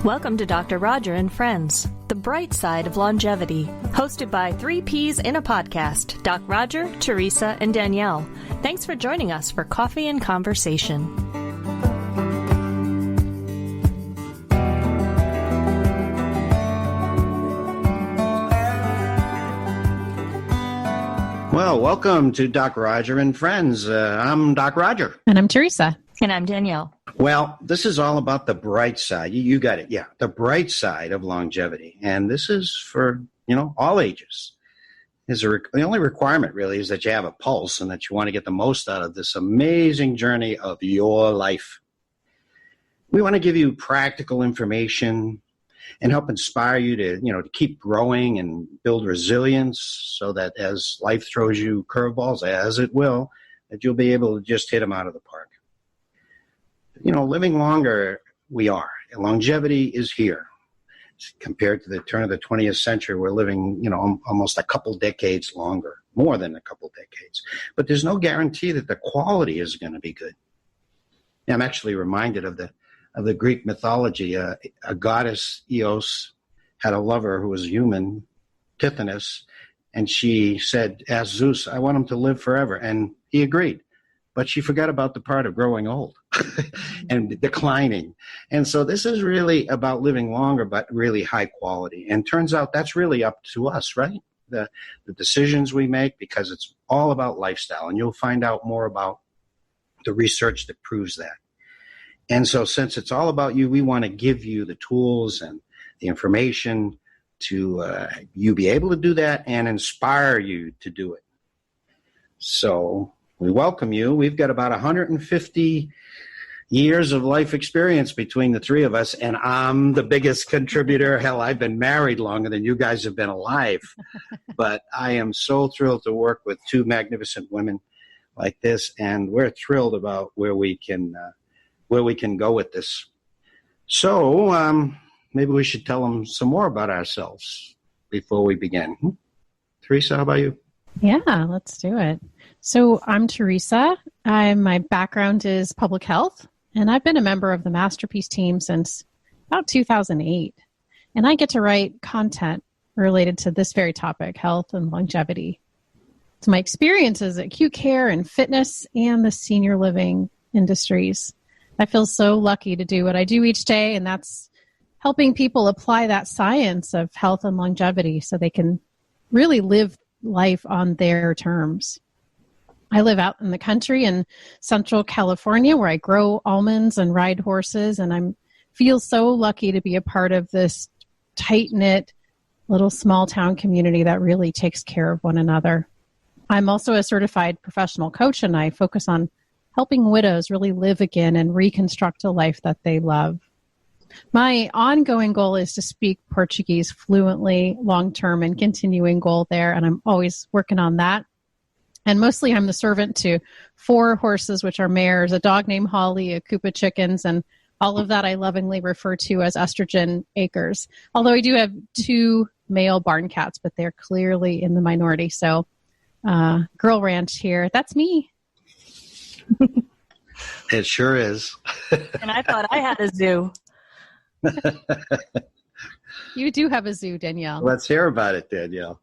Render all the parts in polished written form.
Welcome to Dr. Roger and Friends, the bright side of longevity, hosted by 3 Ps in a podcast, Doc Roger, Teresa, and Danielle. Thanks for joining us for coffee and conversation. Well, welcome to Doc Roger and Friends. I'm Doc Roger. And I'm Teresa. And I'm Danielle. Well, this is all about the bright side. You got it. Yeah, the bright side of longevity. And this is for, all ages. The only requirement really is that you have a pulse and that you want to get the most out of this amazing journey of your life. We want to give you practical information and help inspire you to keep growing and build resilience so that as life throws you curveballs, as it will, that you'll be able to just hit them out of the park. Living longer, we are. Longevity is here. Compared to the turn of the 20th century, we're living, almost a couple decades longer, more than a couple decades. But there's no guarantee that the quality is going to be good. I'm actually reminded of the Greek mythology. A goddess, Eos, had a lover who was human, Tithonus, and she said, ask Zeus, I want him to live forever. And he agreed. But she forgot about the part of growing old and declining. And so this is really about living longer, but really high quality. And turns out that's really up to us, right? The decisions we make, because it's all about lifestyle. And you'll find out more about the research that proves that. And so since it's all about you, we want to give you the tools and the information to you be able to do that and inspire you to do it. So we welcome you. We've got about 150 years of life experience between the three of us, and I'm the biggest contributor. Hell, I've been married longer than you guys have been alive. But I am so thrilled to work with 2 magnificent women like this, and we're thrilled about where we can go with this. So maybe we should tell them some more about ourselves before we begin. Teresa, how about you? Yeah, let's do it. So I'm Teresa. My background is public health, and I've been a member of the Masterpiece team since about 2008. And I get to write content related to this very topic, health and longevity. So my experiences at acute care and fitness and the senior living industries. I feel so lucky to do what I do each day, and that's helping people apply that science of health and longevity so they can really live life on their terms. I live out in the country in Central California where I grow almonds and ride horses, and I feel so lucky to be a part of this tight-knit little small town community that really takes care of one another. I'm also a certified professional coach, and I focus on helping widows really live again and reconstruct a life that they love. My ongoing goal is to speak Portuguese fluently, long-term, and continuing goal there, and I'm always working on that. And mostly I'm the servant to 4 horses, which are mares, a dog named Holly, a coop of chickens, and all of that I lovingly refer to as estrogen acres. Although I do have 2 male barn cats, but they're clearly in the minority. So girl ranch here, that's me. It sure is. And I thought I had a zoo. You do have a zoo, Danielle. Let's hear about it, Danielle.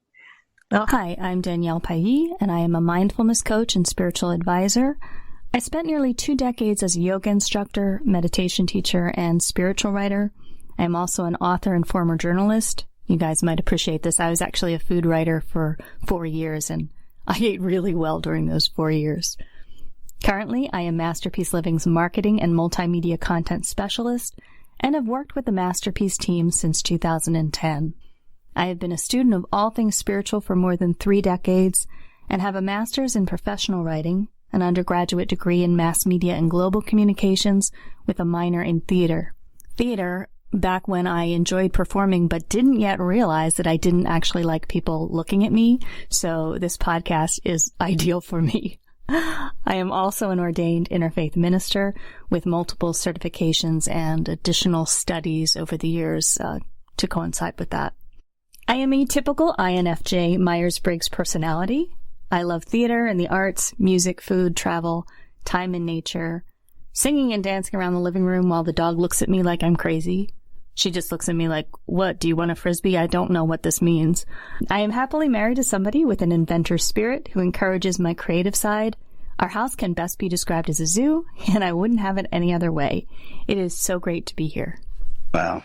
Well, hi, I'm Danielle Palli, and I am a mindfulness coach and spiritual advisor. I spent nearly 2 decades as a yoga instructor, meditation teacher, and spiritual writer. I am also an author and former journalist. You guys might appreciate this. I was actually a food writer for 4 years, and I ate really well during those 4 years. Currently, I am Masterpiece Living's marketing and multimedia content specialist, and have worked with the Masterpiece team since 2010. I have been a student of all things spiritual for more than 3 decades and have a master's in professional writing, an undergraduate degree in mass media and global communications with a minor in theater. Theater, back when I enjoyed performing but didn't yet realize that I didn't actually like people looking at me, so this podcast is ideal for me. I am also an ordained interfaith minister with multiple certifications and additional studies over the years to coincide with that. I am a typical INFJ Myers-Briggs personality. I love theater and the arts, music, food, travel, time in nature, singing and dancing around the living room while the dog looks at me like I'm crazy, She just looks at me like, what, do you want a Frisbee? I don't know what this means. I am happily married to somebody with an inventor spirit who encourages my creative side. Our house can best be described as a zoo, and I wouldn't have it any other way. It is so great to be here. Well,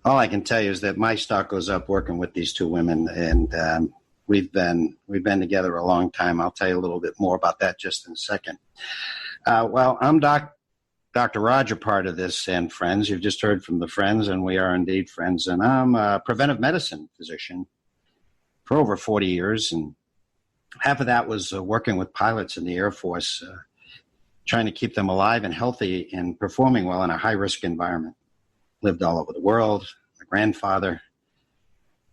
all I can tell you is that my stock goes up working with these two women, and we've been together a long time. I'll tell you a little bit more about that just in a second. Well, I'm Dr. Roger, part of this, and friends. You've just heard from the friends, and we are indeed friends. And I'm a preventive medicine physician for over 40 years, and half of that was working with pilots in the Air Force, trying to keep them alive and healthy and performing well in a high-risk environment. Lived all over the world. My grandfather,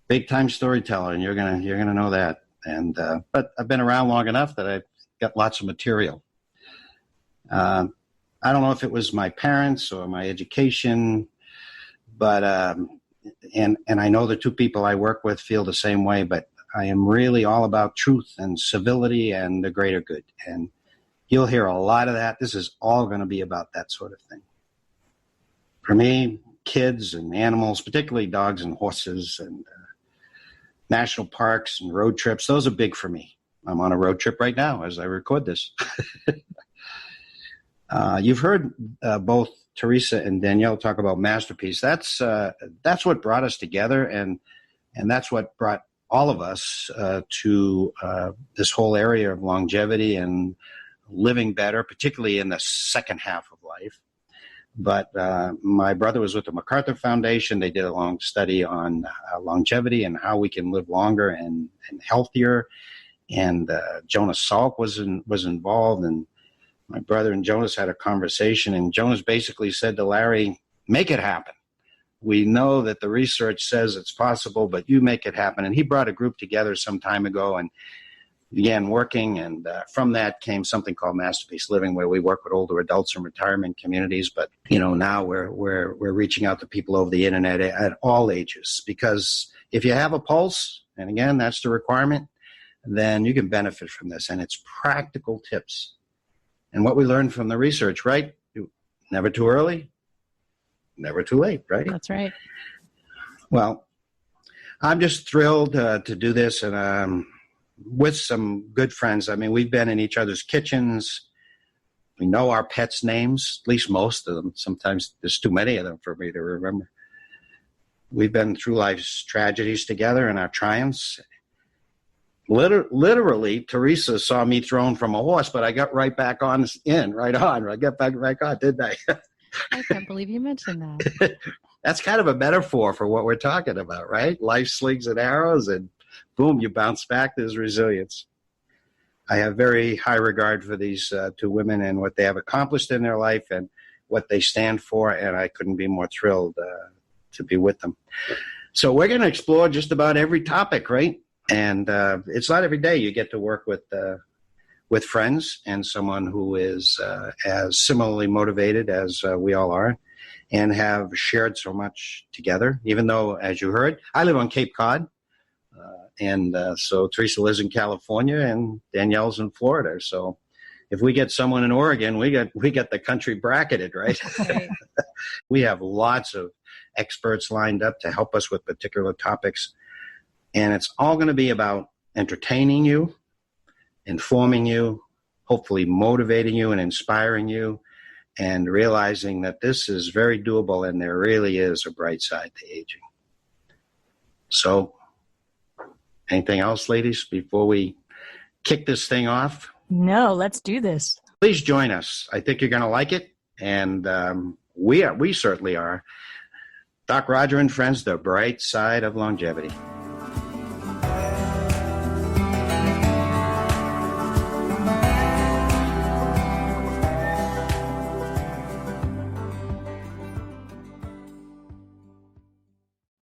big-time storyteller, and you're gonna know that. And but I've been around long enough that I've got lots of material. I don't know if it was my parents or my education, but and I know the two people I work with feel the same way, but I am really all about truth and civility and the greater good. And you'll hear a lot of that. This is all going to be about that sort of thing. For me, kids and animals, particularly dogs and horses and national parks and road trips, those are big for me. I'm on a road trip right now as I record this. You've heard both Teresa and Danielle talk about Masterpiece. That's what brought us together, and that's what brought all of us to this whole area of longevity and living better, particularly in the second half of life. But my brother was with the MacArthur Foundation. They did a long study on longevity and how we can live longer and healthier. And Jonas Salk was involved, and my brother and Jonas had a conversation, and Jonas basically said to Larry, make it happen. We know that the research says it's possible, but you make it happen. And he brought a group together some time ago and began working, and from that came something called Masterpiece Living, where we work with older adults in retirement communities. But now we're reaching out to people over the internet at all ages, because if you have a pulse, and again, that's the requirement, then you can benefit from this. And it's practical tips. And what we learned from the research, right? Never too early, never too late, right? That's right. Well, I'm just thrilled to do this, and with some good friends. I mean, we've been in each other's kitchens. We know our pets' names, at least most of them. Sometimes there's too many of them for me to remember. We've been through life's tragedies together and our triumphs. Literally, Teresa saw me thrown from a horse, but I got right back on. I got back on, didn't I? I can't believe you mentioned that. That's kind of a metaphor for what we're talking about, right? Life slings and arrows, and boom, you bounce back. There's resilience. I have very high regard for these two women and what they have accomplished in their life and what they stand for, and I couldn't be more thrilled to be with them. So we're going to explore just about every topic, right? And it's not every day you get to work with friends and someone who is as similarly motivated as we all are and have shared so much together, even though, as you heard, I live on Cape Cod. So Teresa lives in California and Danielle's in Florida. So if we get someone in Oregon, we get the country bracketed, right? Right. We have lots of experts lined up to help us with particular topics. And it's all going to be about entertaining you, informing you, hopefully motivating you and inspiring you, and realizing that this is very doable and there really is a bright side to aging. So, anything else, ladies, before we kick this thing off? No, let's do this. Please join us. I think you're going to like it, and we certainly are. Doc Roger and friends, the bright side of longevity.